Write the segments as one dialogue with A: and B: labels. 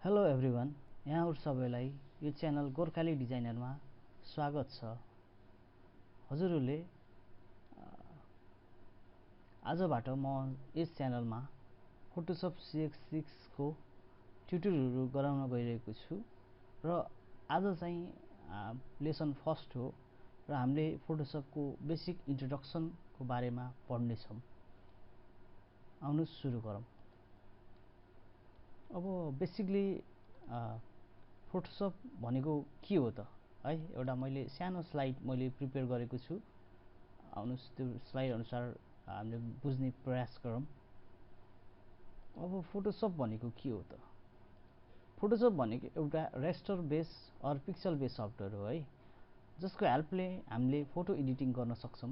A: Hello everyone, यहाँहरु सबैलाई यो channel Gorkhali डिजाइनरमा स्वागत छ। हजुरहरूले आजबाट म यस च्यानलमा फोटोशप CS6 को ट्युटोरियलहरु गराउन गइरहेको छु र आज चाहिँ लेसन फर्स्ट हो र हामीले फोटोशपको बेसिक इन्ट्रोडक्सन को बारेमा पढ्ने छौं। आउनुस् सुरु गरौँ। अब बेसिकली फोटोशप भनेको के हो त है, एउटा मैले सानो स्लाइड प्रिपेयर गरेको छु। आउनुस् त्यो स्लाइड अनुसार हामीले बुझ्ने प्रयास गरौँ। अब फोटोशप भनेको के हो त? फोटोशप भनेको एउटा raster base or pixel base software हो है, जसको हेल्पले हामीले फोटो एडिटिङ गर्न सक्छौं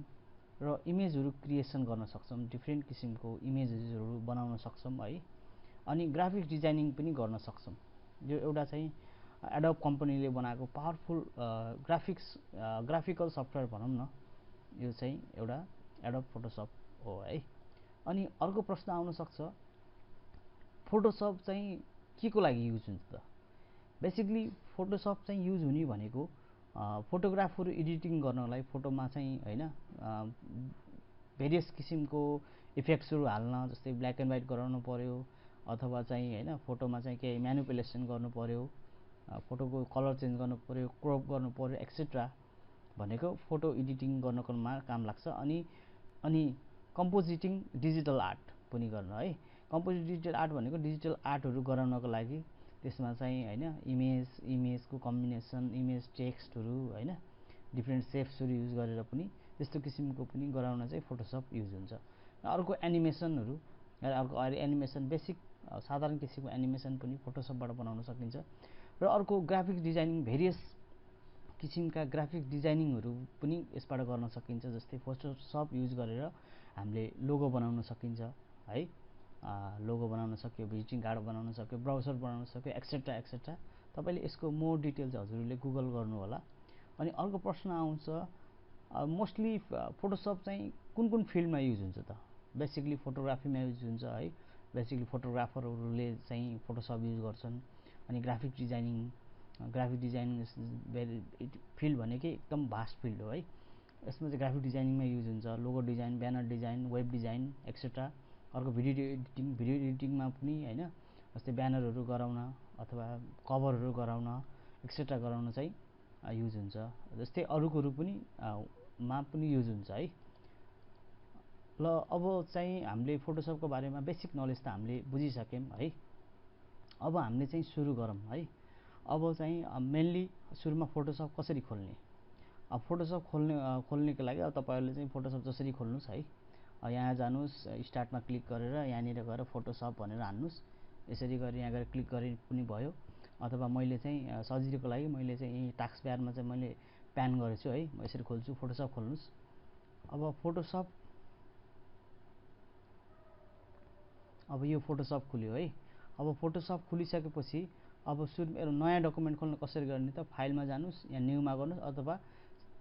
A: र इमेजहरु क्रिएसन गर्न सक्छौं। डिफरेन्ट किसिमको इमेजहरु बनाउन सक्छौं है, अनि ग्राफिक डिजाइनिङ पनि गर्न सक्छौं। यो एउटा चाहिँ एडोब कम्पनीले बनाएको पावरफुल ग्राफिकल सफ्टवेयर भनौं न, यो चाहिँ एउटा एडोब फोटोशप हो है। अनि अर्को प्रश्न आउन सक्छ, फोटोशप चाहिँ के को लागि युज हुन्छ त? बेसिकली फोटोशप चाहिँ युज हुने भनेको फोटोग्राफहरु एडिटिङ गर्नलाई, फोटोमा चाहिँ हैन भेरियस किसिमको इफेक्ट्सहरु हाल्न, जस्तै ब्ल्याक एन्ड व्हाइट गराउनु पर्यो अथवा चाहिँ हैन फोटोमा चाहिँ केही म्यानिपुलेसन गर्नु पर्यो, फोटोको कलर चेन्ज गर्नु पर्यो, क्रप गर्नु पर्यो एक्सेट्रा भनेको फोटो एडिटिङ गर्नको काम लाग्छ। अनि कम्पोजिटिङ डिजिटल आर्ट पनि गर्न है। कम्पोजिट डिजिटल आर्ट भनेको डिजिटल आर्टहरु गराउनको लागि त्यसमा चाहिँ हैन इमेजको कम्बिनेसन, इमेज टेक्स्टहरु हैन डिफरेन्ट शेप्सहरु युज गरेर पनि त्यस्तो किसिमको पनि गराउन चाहिँ फोटोशप युज हुन्छ। अर्को एनिमेसनहरु, अर्को एनिमेसन बेसिक साधारण किसिमको एनिमेसन पनि फोटोशपबाट बनाउन सकिन्छ। र अर्को ग्राफिक डिजाइनिङ, भेरियस किसिमका ग्राफिक डिजाइनिङहरु पनि यसबाट गर्न सकिन्छ। जस्तै फोटोशप युज गरेर हामीले लोगो बनाउन सकिन्छ है, लोगो बनाउन सक्यो, भिजिटिङ कार्ड बनाउन सक्यो, ब्राउजर बनाउन सक्यो एक्सेट्रा एक्सेट्रा। तपाईले यसको मोर डिटेल्स हजुरले गुगल गर्नु होला। अनि अर्को प्रश्न आउँछ, मोस्टली फोटोशप चाहिँ कुन फिल्डमा युज हुन्छ त? बेसिकली फोटोग्राफीमा युज हुन्छ है। बेसिकली फोटोग्राफरहरुले चाहिँ फोटोशप युज गर्छन्। अनि ग्राफिक डिजाइनिङ फिल्ड भनेकै एकदम भास्ट फिल्ड हो है। यसमा चाहिँ ग्राफिक डिजाइनिङमा युज हुन्छ, logo design, banner design, web design etcetera. अर्को भिडियो एडिटिङमा पनि हैन, जस्तै ब्यानरहरु गराउन अथवा कभरहरु गराउन एक्सेट्रा गराउन चाहिँ युज हुन्छ। जस्तै अरूको पनि मा पनि युज हुन्छ है। ल अब चाहिँ हामीले फोटोशपको बारेमा बेसिक नलेज त हामीले बुझिसक्यौं है। अब हामीले चाहिँ सुरु गरौँ है। अब चाहिँ मेनली सुरुमा फोटोशप कसरी खोल्ने? अब फोटोशप खोल्नेको लागि अब तपाईहरुले चाहिँ फोटोशप जसरी खोल्नुस् है, यहाँ जानुस्, स्टार्टमा क्लिक गरेर यहाँनिर गएर फोटोशप भनेर हान्नुस्। यसरी गरी यहाँ गएर क्लिक गरे पनि भयो, अथवा मैले चाहिँ सजिलोको लागि मैले चाहिँ यही टास्क बारमा चाहिँ मैले प्यान गरेछु है। म यसरी खोल्छु, फोटोशप खोल्नुस्। अब यो फोटोशप खुल्यो है। अब फोटोशप खुलिसकेपछि अब सुरु नयाँ डकुमेन्ट खोल्न कसरी गर्ने त? फाइलमा जानुस्, यहाँ न्यूमा गर्नुस् अथवा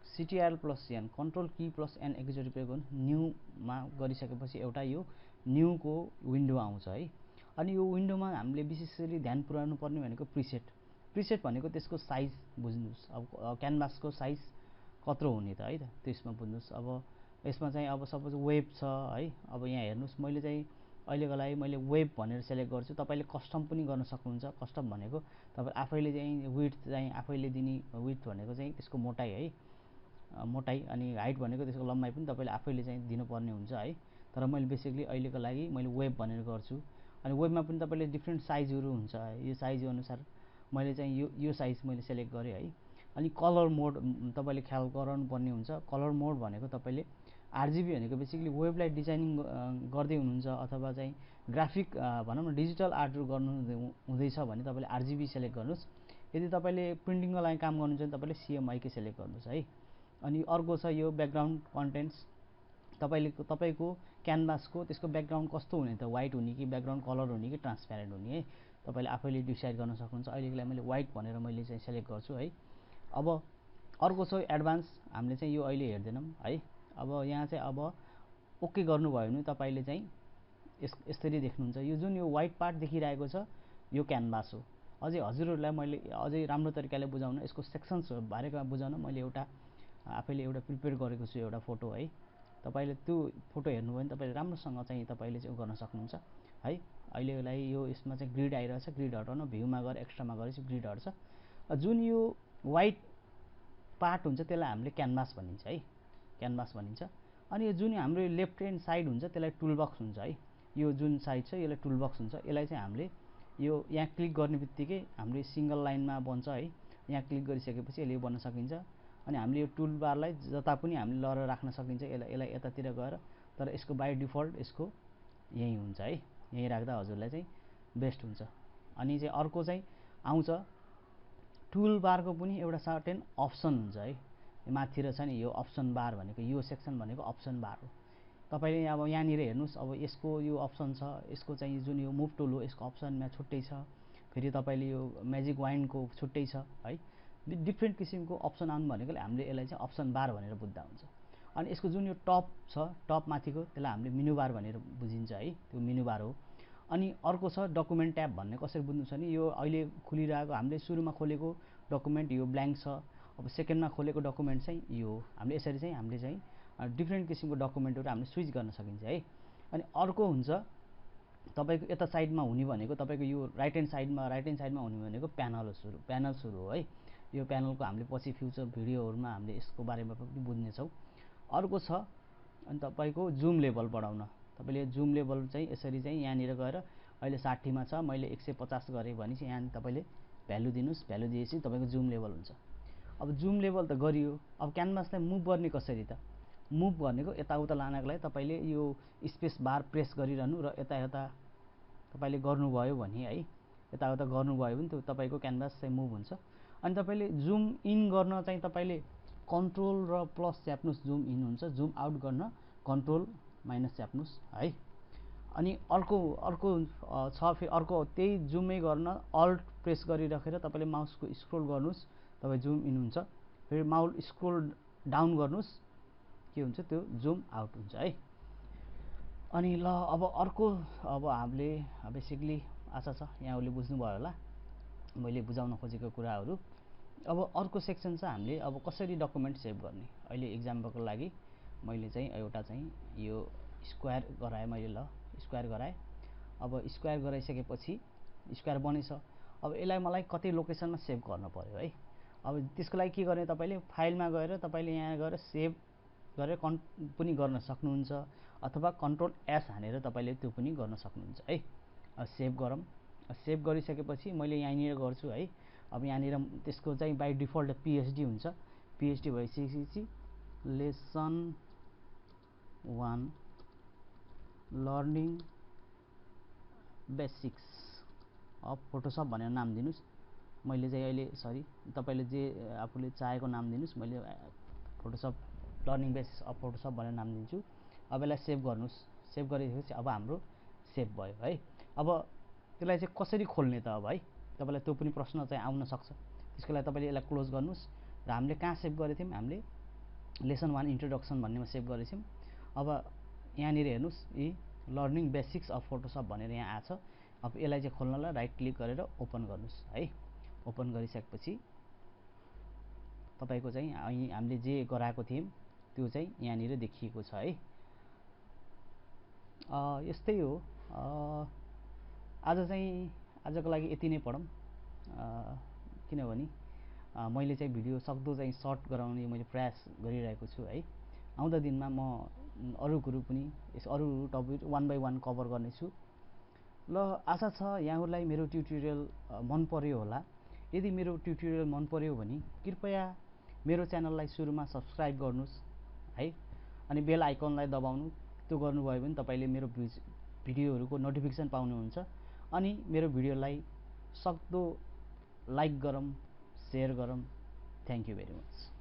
A: CTRL+N कन्ट्रोल की +N एकैचोटी प्रयोग गर्नुस्। न्यूमा गरिसकेपछि एउटा यो न्यूको विन्डो आउँछ है। अनि यो विन्डोमा हामीले विशेष गरी ध्यान पुर्याउनु पर्ने भनेको प्रिसेट भनेको त्यसको साइज बुझ्नुस्। अब क्यानभासको साइज कत्रो हुने त है त, त्यसमा बुझ्नुस्। अब यसमा चाहिँ अब सपोज वेब छ है। अब यहाँ हेर्नुस्, मैले चाहिँ अहिलेको लागि मैले वेब भनेर सेलेक्ट गर्छु। तपाईले कस्टम पनि गर्न सक्नुहुन्छ। कस्टम भनेको तपाई आफैले चाहिँ विड्थ चाहिँ आफैले दिने, विड्थ भनेको चाहिँ त्यसको मोटाई है, मोटाई, अनि हाइट भनेको त्यसको लम्बाई पनि तपाईले आफैले चाहिँ दिनुपर्ने हुन्छ है। तर मैले बेसिकली अहिलेको लागि मैले वेब भनेर गर्छु। अनि वेबमा पनि तपाईले डिफरेन्ट साइजहरु हुन्छ, यो साइज अनुसार मैले चाहिँ यो साइज मैले सेलेक्ट गरे है। अनि कलर मोड तपाईले ख्याल गराउनु पर्ने हुन्छ। कलर मोड भनेको तपाईले RGB भनेको बेसिकली वेबलाई डिजाइनिङ गर्दै हुनुहुन्छ अथवा चाहिँ ग्राफिक भनौं न डिजिटल आर्टहरु गर्नु हुँदैछ भने तपाईले RGB सेलेक्ट गर्नुस्। यदि तपाईले प्रिन्टिङको लागि काम गर्नुहुन्छ भने तपाईले CMYK सेलेक्ट गर्नुस् है। अनि अर्को छ यो ब्याकग्राउन्ड कन्टेन्ट्स। तपाईको क्यानभासको त्यसको ब्याकग्राउन्ड कस्तो हुने त? व्हाइट हुने कि ब्याकग्राउन्ड कलर हुने कि ट्रान्सप्यारेन्ट हुने है, तपाईले आफैले डिसाइड गर्न सक्नुहुन्छ। अहिलेको लागि मैले व्हाइट भनेर मैले चाहिँ सेलेक्ट गर्छु है। अब अर्को छ एडभान्स, हामीले चाहिँ यो अहिले हेर्दैनौं है। अब यहाँ चाहिँ अब ओके गर्नुभयो भने तपाईले चाहिँ यसरी देख्नुहुन्छ। यो जुन यो व्हाइट पार्ट देखिरहेको छ यो क्यानभास हो। अझै हजुरहरूलाई मैले अझै राम्रो तरिकाले बुझाउन, यसको सेक्सन्स बारेमा बुझाउन मैले आफैले एउटा प्रिपेयर गरेको छु एउटा फोटो है। तपाईँले त्यो फोटो हेर्नुभयो भने तपाईँले राम्रोसँग चाहिँ तपाईँले चाहिँ गर्न सक्नुहुन्छ है। अहिलेलाई यो यसमा चाहिँ ग्रिड आइरहेछ, ग्रिड हटाउन भ्यूमा गएर एक्स्ट्रामा गरेपछि ग्रिड हट्छ। जुन यो वाइट पार्ट हुन्छ त्यसलाई हामीले क्यानभास भनिन्छ है, क्यानभास भनिन्छ। अनि यो जुन हाम्रो लेफ्ट ह्यान्ड साइड हुन्छ त्यसलाई टुलबक्स हुन्छ है। यो जुन साइड छ यसलाई टुलबक्स हुन्छ। यसलाई चाहिँ हामीले यो यहाँ क्लिक गर्ने बित्तिकै हाम्रो सिंगल लाइनमा बन्छ है। यहाँ क्लिक गरिसकेपछि यसले बन्न सकिन्छ। अनि हामीले यो टुल बारलाई जता पनि हामीले लएर राख्न सकिन्छ। यसलाई यतातिर गएर, तर यसको बाई डिफल्ट यसको यही हुन्छ है। यही राख्दा हजुरलाई चाहिँ बेस्ट हुन्छ। अनि चाहिँ अर्को चाहिँ आउँछ टुल बारको पनि एउटा सर्टेन अप्सन हुन्छ है। माथि र छ नि यो अप्सन बार भनेको, यो सेक्सन भनेको अप्सन बार हो। तपाईले अब यहाँनिर हेर्नुस्, अब यसको यो अप्सन छ, यसको चाहिँ जुन यो मुभ टुल हो यसको अप्सनमा छुट्टै छ। फेरि तपाईले यो म्याजिक वाइन्डको छुट्टै छ है। डिफ्रेन्ट किसिमको अप्सन आउनु भनेकोले हामीले यसलाई चाहिँ अप्सन बार भनेर बुझ्दा हुन्छ। अनि यसको जुन यो टप छ, टप माथिको, त्यसलाई हामीले मेनु बार भनेर बुझिन्छ है। त्यो मेनु बार हो। अनि अर्को छ डकुमेन्ट ट्याब भन्ने। कसरी बुझ्नु छ नि, यो अहिले खुलिरहेको हामीले सुरुमा खोलेको डकुमेन्ट यो ब्ल्याङ्क छ। अब सेकेन्डमा खोलेको डकुमेन्ट चाहिँ यो हो। हामीले यसरी चाहिँ हामीले चाहिँ डिफ्रेन्ट किसिमको डकुमेन्टहरू हामीले स्विच गर्न सकिन्छ है। अनि अर्को हुन्छ तपाईको यता साइडमा हुने भनेको, तपाईको यो राइट ह्यान्ड साइडमा हुने भनेको प्यानल सुरु हो है। यो प्यानलको हामीले पछि फ्युचर भिडियोहरुमा हामीले यसको बारेमा पनि बुझ्नेछौँ। अर्को छ अनि तपाईको जुम लेभल बढाउन। तपाईले जुम लेभल चाहिँ यसरी चाहिँ यहाँनिर गएर अहिले 60 मा छ, मैले 150 गरे भने चाहिँ यहाँ तपाईले भ्यालु दिनुस्। भ्यालु दिएपछि तपाईको जुम लेभल हुन्छ। अब जुम लेभल त गरियो। अब क्यानभासलाई मुभ गर्ने कसरी त? मुभ भनेको यताउता लानको लागि तपाईले यो स्पेस बार प्रेस गरिरहनु र यता तपाईले गर्नुभयो भने है, यताउता गर्नुभयो भने त्यो तपाईको क्यानभास चाहिँ मुभ हुन्छ। अनि तपाईले जुम इन गर्न चाहिँ तपाईले कन्ट्रोल र प्लस च्याप्नुस्, जुम इन हुन्छ। जुम आउट गर्न कन्ट्रोल माइनस च्याप्नुस् है। अनि अर्को छ फेरि अर्को त्यही जुमै गर्न अल्ट प्रेस गरिराखेर तपाईले माउसको स्क्रोल गर्नुस्, तपाई जुम इन हुन्छ। फेरि माउस स्क्रोल डाउन गर्नुस्, के हुन्छ त्यो जुम आउट हुन्छ है। अनि ल अब अर्को, अब हामीले बेसिकली आशा छ यहाँले बुझ्नुभयो होला मैले बुझाउन खोजेको कुराहरू। अब अर्को सेक्सन छ हामीले अब कसरी डकुमेन्ट सेभ गर्ने। अहिले एक्जाम्पलको लागि मैले चाहिँ एउटा चाहिँ यो स्क्वायर गराएँ, मैले ल स्क्वायर गराएँ। अब स्क्वायर गराइसकेपछि स्क्वायर बनेछ। अब यसलाई मलाई कतै लोकेसनमा सेभ गर्न पर्यो है। अब त्यसको लागि के गर्ने, तपाईले फाइलमा गएर तपाईले यहाँ गएर सेभ गरेर पनि गर्न सक्नुहुन्छ, अथवा कन्ट्रोल एस हानेर तपाईले त्यो पनि गर्न सक्नुहुन्छ है। सेभ गरौँ। सेभ गरिसकेपछि मैले यहाँनिर गर्छु है। अब यहाँनिर त्यसको चाहिँ बाइ डिफल्ट पीएचडी हुन्छ। पीएचडी भइसकेपछि lesson 1 learning basics of Photoshop भनेर नाम दिनुस्। मैले चाहिँ अहिले सरी तपाईले जे आफूले चाहेको नाम दिनुस्। मैले Photoshop learning basics of Photoshop भनेर नाम दिन्छु। अब यसलाई सेभ गर्नुस्। सेभ गरिसकेपछि अब हाम्रो सेभ भयो है। अब त्यसलाई चाहिँ कसरी खोल्ने त अब है, तपाईलाई त्यो पनि प्रश्न चाहिँ आउन सक्छ। त्यसको लागि तपाईले यसलाई क्लोज गर्नुस् र हामीले कहाँ सेभ गरेको थियौँ, हामीले लेसन 1 इन्ट्रोडक्सन भन्नेमा सेभ गरेको थियौँ। अब यहाँनिर हेर्नुस्, यी लर्निङ बेसिक्स अफ फोटोसप भनेर यहाँ आछ। अब यसलाई चाहिँ खोल्नलाई राइट क्लिक गरेर ओपन गर्नुस् है। ओपन गरिसकेपछि तपाईको चाहिँ हामीले जे गराएको थियौँ त्यो चाहिँ यहाँनिर देखिएको छ है। यस्तै हो। आजको लागि यति नै पढौँ। किनभने मैले चाहिँ भिडियो सक्दो चाहिँ सर्ट गराउने मैले प्रयास गरिरहेको छु है। आउँदा दिनमा म अरू कुरो पनि अरू टपिक 1 बाइ 1 कभर गर्नेछु। ल आशा छ यहाँहरूलाई मेरो ट्युटोरियल मन पर्यो होला। यदि मेरो ट्युटोरियल मन पर्यो भने कृपया मेरो च्यानललाई सुरुमा सब्स्क्राइब गर्नुस् है। अनि बेल आइकनलाई दबाउनु। त्यो गर्नुभयो भने तपाईले मेरो भिडियोहरुको नोटिफिकेसन पाउनुहुन्छ। अनि मेरो भिडियोलाई सक्दो लाइक गरौँ, शेयर गरौँ। Thank you very much.